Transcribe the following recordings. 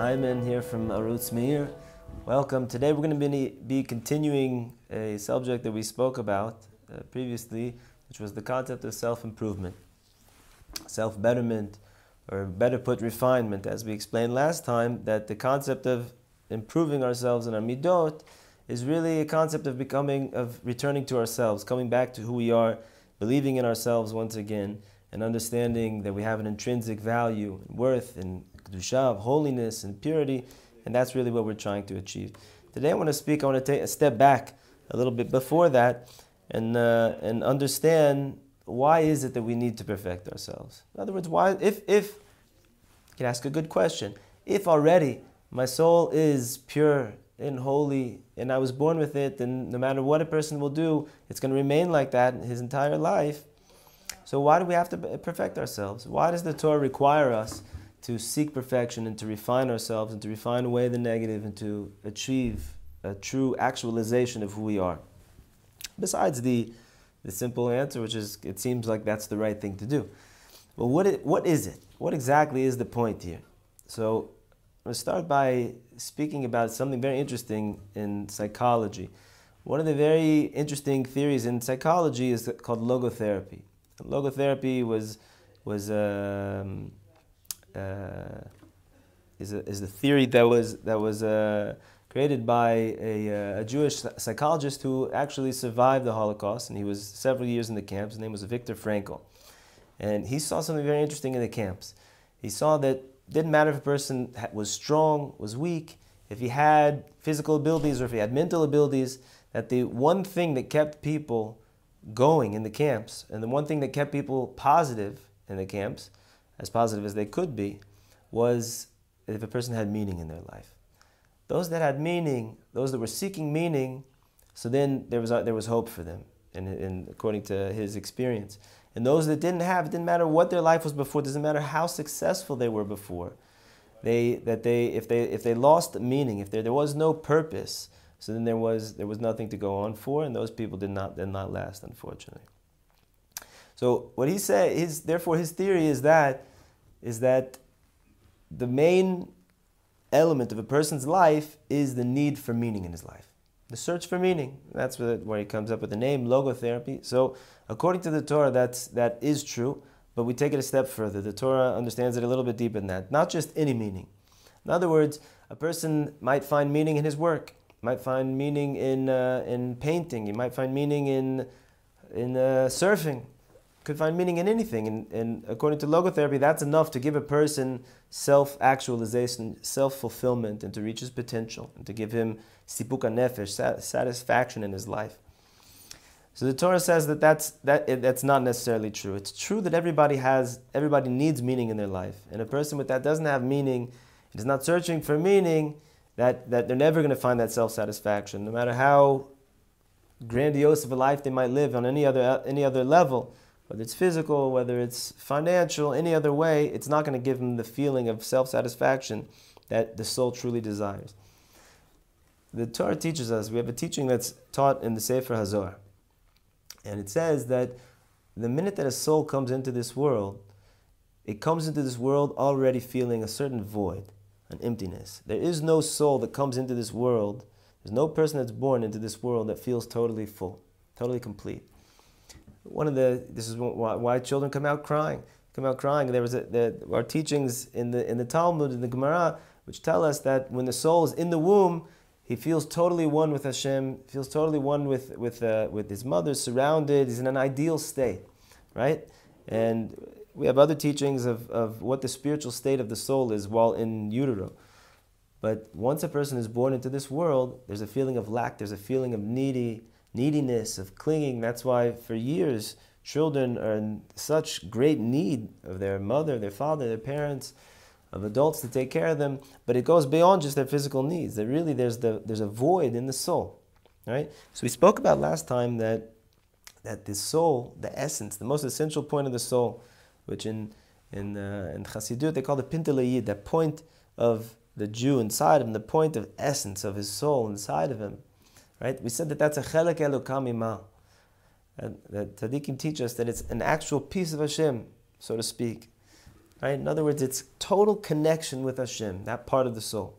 Simon here from Arutz Meir. Welcome. Today we're going to be continuing a subject that we spoke about previously, which was the concept of self-improvement, self-betterment, or better put, refinement. As we explained last time, that the concept of improving ourselves in our midot is really a concept of returning to ourselves, coming back to who we are, believing in ourselves once again, and understanding that we have an intrinsic value, worth, and kedusha, holiness and purity, and that's really what we're trying to achieve. Today I want to take a step back a little bit before that and understand why is it that we need to perfect ourselves. In other words, why, if you can ask a good question, if already my soul is pure and holy and I was born with it, and no matter what a person will do, it's going to remain like that his entire life, so why do we have to perfect ourselves? Why does the Torah require us to seek perfection and to refine ourselves and to refine away the negative and to achieve a true actualization of who we are? Besides the simple answer, which is, it seems like that's the right thing to do. Well, what is it? What exactly is the point here? So I'm going to start by speaking about something very interesting in psychology. One of the very interesting theories in psychology is called logotherapy. Logotherapy is a theory that was created by a Jewish psychologist who actually survived the Holocaust, and he was several years in the camps. His name was Viktor Frankl, and he saw something very interesting in the camps. He saw that it didn't matter if a person was strong, was weak, if he had physical abilities or if he had mental abilities, that the one thing that kept people going in the camps, and the one thing that kept people positive in the camps, as positive as they could be, was if a person had meaning in their life. Those that had meaning, those that were seeking meaning, so then there was hope for them, and according to his experience. And those that didn't have, it didn't matter what their life was before, it doesn't matter how successful they were before. If they lost meaning, if there was no purpose, so then there was nothing to go on for, and those people did not last, unfortunately. So what he said is, therefore, his theory is that the main element of a person's life is the need for meaning in his life, the search for meaning. That's where he comes up with the name logotherapy. So according to the Torah, that is true, but we take it a step further. The Torah understands it a little bit deeper than that. Not just any meaning. In other words, a person might find meaning in his work, might find meaning in painting, you might find meaning in surfing, could find meaning in anything. And according to logotherapy, that's enough to give a person self-actualization, self-fulfillment, and to reach his potential, and to give him sipuk nefesh, satisfaction in his life. So the Torah says that's not necessarily true. It's true that everybody needs meaning in their life, and a person with that doesn't have meaning, is not searching for meaning, that they're never going to find that self-satisfaction, no matter how grandiose of a life they might live on any other level, whether it's physical, whether it's financial, any other way, it's not going to give them the feeling of self-satisfaction that the soul truly desires. The Torah teaches us, we have a teaching that's taught in the Sefer HaZohar, and it says that the minute that a soul comes into this world, it comes into this world already feeling a certain void, an emptiness. There is no soul that comes into this world, there's no person that's born into this world that feels totally full, totally complete. This is why children come out crying. There was our teachings in the Talmud, in the Gemara, which tell us that when the soul is in the womb, he feels totally one with Hashem, feels totally one with his mother, surrounded. He's in an ideal state, right? And we have other teachings of what the spiritual state of the soul is while in utero. But once a person is born into this world, there's a feeling of lack, there's a feeling of neediness, of clinging. That's why for years, children are in such great need of their mother, their father, their parents, of adults to take care of them. But it goes beyond just their physical needs. That really there's a void in the soul, right? So we spoke about last time that the soul, the essence, the most essential point of the soul, which in Chassidut they call the pintelayid, that point of the Jew inside of him, the point of essence of his soul inside of him, right? We said that that's a chelek elokam ima. That tzaddikim teach us that it's an actual piece of Hashem, so to speak. right? In other words, it's total connection with Hashem, that part of the soul.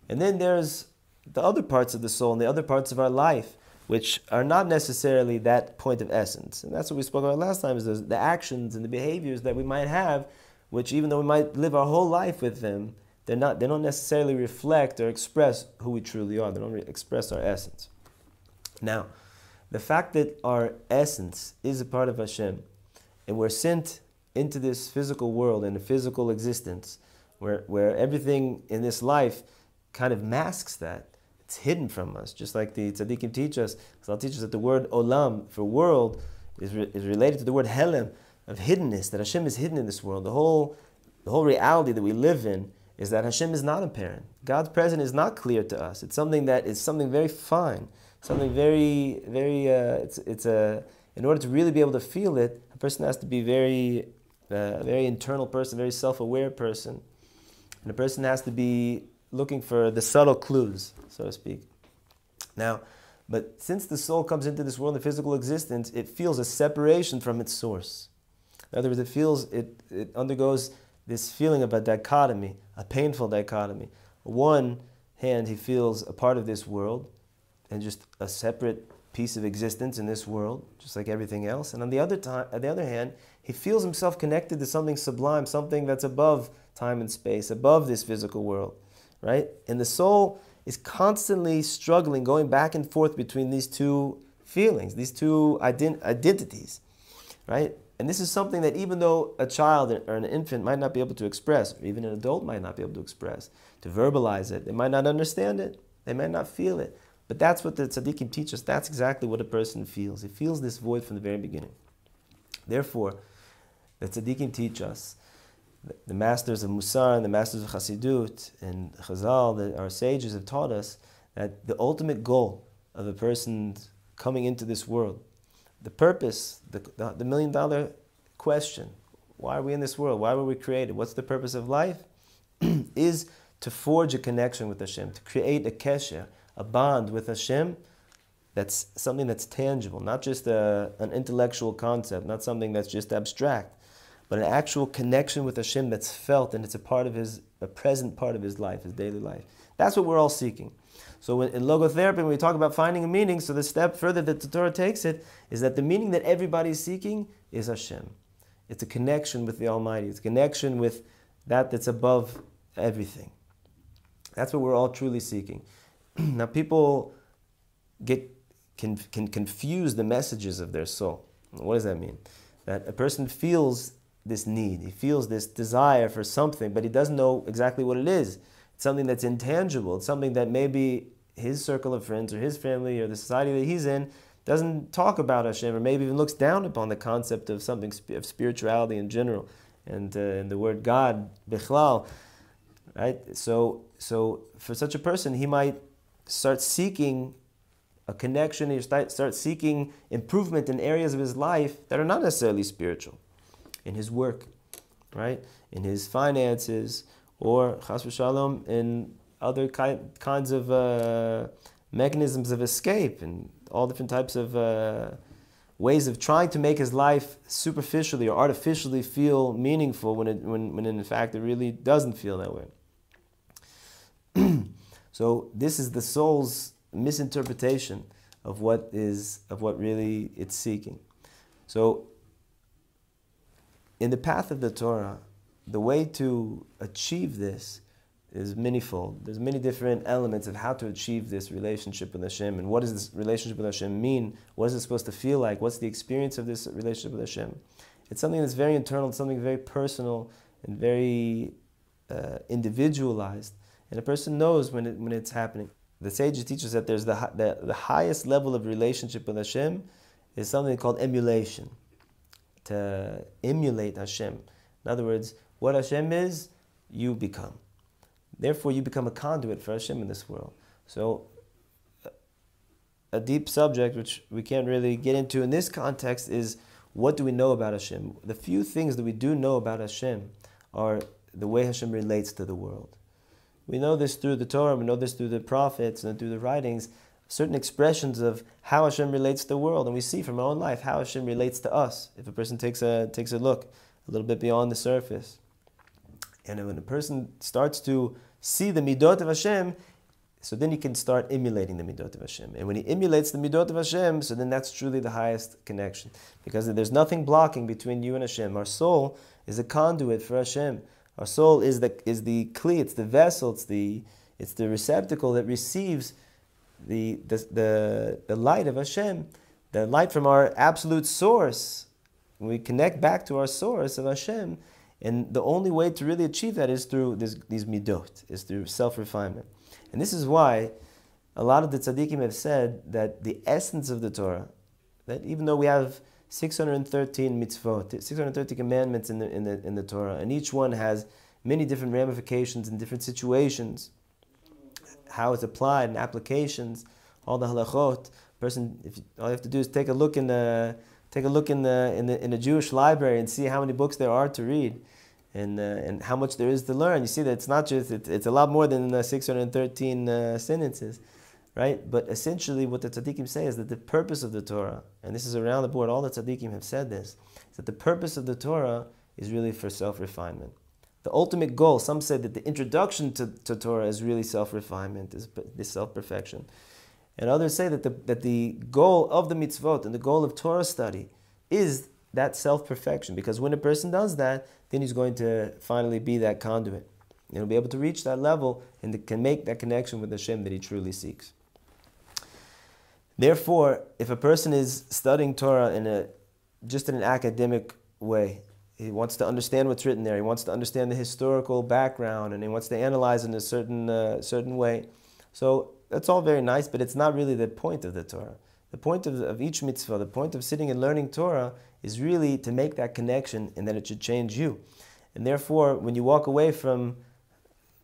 And then there's the other parts of the soul and the other parts of our life, which are not necessarily that point of essence. And that's what we spoke about last time, is the actions and the behaviors that we might have, which even though we might live our whole life with them, they don't necessarily reflect or express who we truly are. They don't express our essence. Now, the fact that our essence is a part of Hashem, and we're sent into this physical world and a physical existence, where everything in this life kind of masks that. It's hidden from us, just like the tzaddikim teach us. They'll teach us that the word olam for world is related to the word helem, of hiddenness, that Hashem is hidden in this world. The whole reality that we live in is that Hashem is not apparent. God's presence is not clear to us. It's something that is something very fine, something very, very. In order to really be able to feel it, a person has to be a very internal person, very self-aware person, and a person has to be looking for the subtle clues, so to speak. Now, but since the soul comes into this world in physical existence, it feels a separation from its source. In other words, it undergoes this feeling of a dichotomy, a painful dichotomy. On one hand, he feels a part of this world and just a separate piece of existence in this world, just like everything else. And on the other hand, he feels himself connected to something sublime, something that's above time and space, above this physical world, right? And the soul is constantly struggling, going back and forth between these two feelings, these two identities, right? And this is something that even though a child or an infant might not be able to express, or even an adult might not be able to express, to verbalize it, they might not understand it, they might not feel it. But that's what the tzaddikim teach us. That's exactly what a person feels. He feels this void from the very beginning. Therefore, the tzaddikim teach us, the masters of Musar and the masters of Chassidut and Chazal, our sages have taught us that the ultimate goal of a person coming into this world, the purpose, the million-dollar question, why are we in this world? Why were we created? What's the purpose of life? Is to forge a connection with Hashem, to create a kesher, a bond with Hashem, that's something that's tangible, not just an intellectual concept, not something that's just abstract, but an actual connection with Hashem that's felt, and it's a present part of his life, his daily life. That's what we're all seeking. So in Logotherapy, when we talk about finding a meaning, so the step further that the Torah takes it is that the meaning that everybody is seeking is Hashem. It's a connection with the Almighty. It's a connection with that's above everything. That's what we're all truly seeking. Now people can confuse the messages of their soul. What does that mean? That a person feels this need, he feels this desire for something, but he doesn't know exactly what it is. It's something that's intangible. It's something that maybe his circle of friends or his family or the society that he's in doesn't talk about Hashem, or maybe even looks down upon the concept of something of spirituality in general, and the word God, bichlal, right? So for such a person, he might start seeking a connection, he start seeking improvement in areas of his life that are not necessarily spiritual, in his work, right? In his finances, or chas v'shalom, in other kinds of mechanisms of escape, and all different types of ways of trying to make his life superficially or artificially feel meaningful when in fact it really doesn't feel that way. So this is the soul's misinterpretation of what really it's seeking. So in the path of the Torah, the way to achieve this is manifold. There's many different elements of how to achieve this relationship with Hashem, and what does this relationship with Hashem mean? What is it supposed to feel like? What's the experience of this relationship with Hashem? It's something that's very internal, it's something very personal and very individualized, and a person knows when it's happening. The sages teach us that there's the highest level of relationship with Hashem is something called emulation, to emulate Hashem. In other words, what Hashem is, you become. Therefore, you become a conduit for Hashem in this world. So, a deep subject, which we can't really get into in this context, is what do we know about Hashem? The few things that we do know about Hashem are the way Hashem relates to the world. We know this through the Torah, we know this through the prophets and through the writings, certain expressions of how Hashem relates to the world. And we see from our own life how Hashem relates to us, if a person takes a look a little bit beyond the surface. And when a person starts to see the midot of Hashem, so then he can start emulating the midot of Hashem. And when he emulates the midot of Hashem, so then that's truly the highest connection. Because there's nothing blocking between you and Hashem. Our soul is a conduit for Hashem. Our soul is the kli, it's the vessel, it's the receptacle that receives the light of Hashem, the light from our absolute source. When we connect back to our source of Hashem, and the only way to really achieve that is through these midot, is through self-refinement. And this is why a lot of the tzaddikim have said that the essence of the Torah, that even though we have 613 mitzvot, 630 commandments in the Torah, and each one has many different ramifications in different situations, how it's applied and applications, all the halachot. All you have to do is take a look in a Jewish library and see how many books there are to read, and how much there is to learn. You see that it's not just it's a lot more than 613 sentences, right? But essentially, what the tzaddikim say is that the purpose of the Torah, and this is around the board, all the tzaddikim have said this, is that the purpose of the Torah is really for self-refinement. The ultimate goal, some say that the introduction to Torah is really self-refinement, is self-perfection. And others say that the goal of the mitzvot and the goal of Torah study is that self-perfection. Because when a person does that, then he's going to finally be that conduit. And he'll be able to reach that level and can make that connection with Hashem that he truly seeks. Therefore, if a person is studying Torah just in an academic way, he wants to understand what's written there, he wants to understand the historical background, and he wants to analyze in a certain way. So that's all very nice, but it's not really the point of the Torah. The point of each mitzvah, the point of sitting and learning Torah is really to make that connection and that it should change you. And therefore, when you walk away from,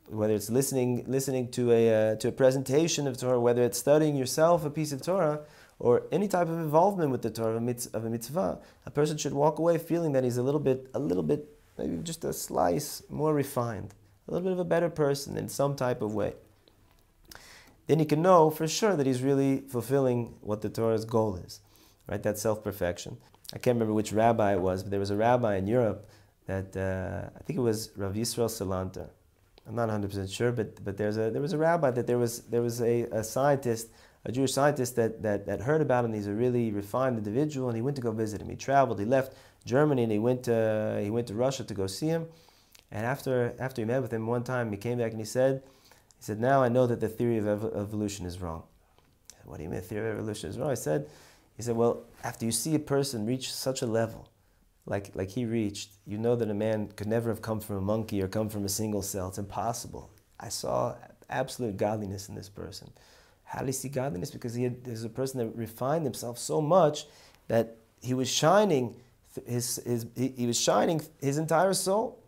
whether it's listening to a presentation of Torah, whether it's studying yourself a piece of Torah, or any type of involvement with the Torah of a mitzvah, a person should walk away feeling that he's a little bit, maybe just a slice more refined, a little bit of a better person in some type of way. Then he can know for sure that he's really fulfilling what the Torah's goal is, right? That self-perfection. I can't remember which rabbi it was, but there was a rabbi in Europe that, I think it was Rav Yisrael Salanter. I'm not 100% sure, but there was a rabbi that there was a scientist, a Jewish scientist that heard about him. He's a really refined individual, and he went to go visit him. He traveled, he left Germany, and he went to Russia to go see him. And after he met with him one time, he came back and he said, now I know that the theory of evolution is wrong. What do you mean the theory of evolution is wrong? He said, well, after you see a person reach such a level, like he reached, you know that a man could never have come from a monkey or come from a single cell. It's impossible. I saw absolute godliness in this person. How did he see godliness? Because he was a person that refined himself so much that he was shining his entire soul.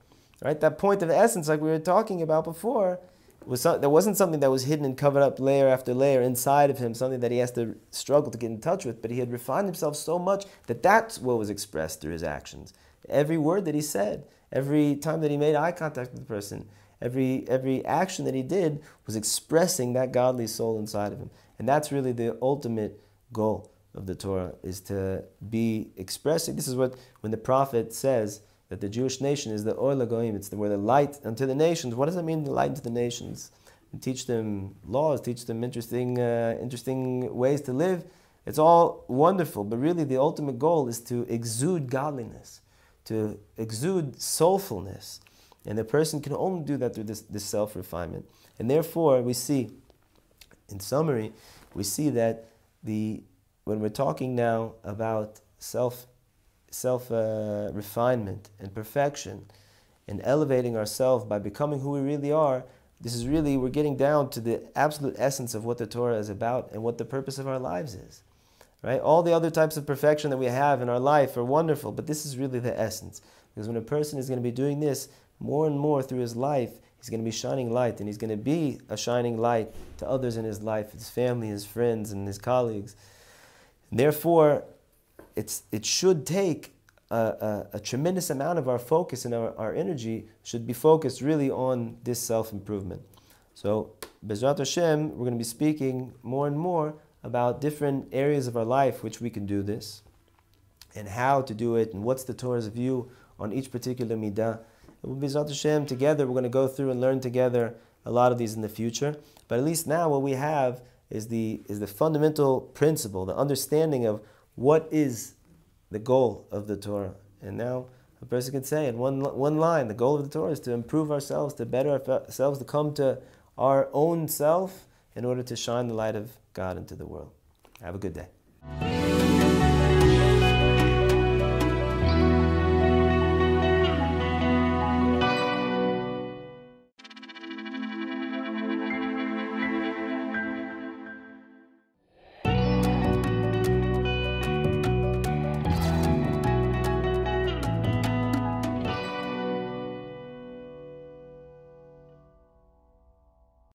Right? That point of essence, like we were talking about before, there wasn't something that was hidden and covered up layer after layer inside of him, something that he has to struggle to get in touch with, but he had refined himself so much that that's what was expressed through his actions. Every word that he said, every time that he made eye contact with the person, every action that he did was expressing that godly soul inside of him. And that's really the ultimate goal of the Torah, is to be expressing. This is what, when the prophet says that the Jewish nation is the Or Lagoim, it's we're the light unto the nations. What does it mean, the light unto the nations? And teach them laws, teach them interesting ways to live. It's all wonderful, but really the ultimate goal is to exude godliness, to exude soulfulness. And the person can only do that through this self-refinement. And therefore, we see, in summary, we see that when we're talking now about self-refinement and perfection and elevating ourselves by becoming who we really are, this is really, we're getting down to the absolute essence of what the Torah is about and what the purpose of our lives is. Right? All the other types of perfection that we have in our life are wonderful, but this is really the essence. Because when a person is going to be doing this more and more through his life, he's going to be shining light, and he's going to be a shining light to others in his life, his family, his friends, and his colleagues. And therefore, it should take a tremendous amount of our focus, and our energy should be focused really on this self-improvement. So, Bezrat Hashem, we're going to be speaking more and more about different areas of our life which we can do this, and how to do it, and what's the Torah's view on each particular midah, And B'ezrat Hashem, together, we're going to go through and learn together a lot of these in the future. But at least now what we have is the fundamental principle, the understanding of what is the goal of the Torah. And now a person can say in one line, the goal of the Torah is to improve ourselves, to better ourselves, to come to our own self in order to shine the light of God into the world. Have a good day.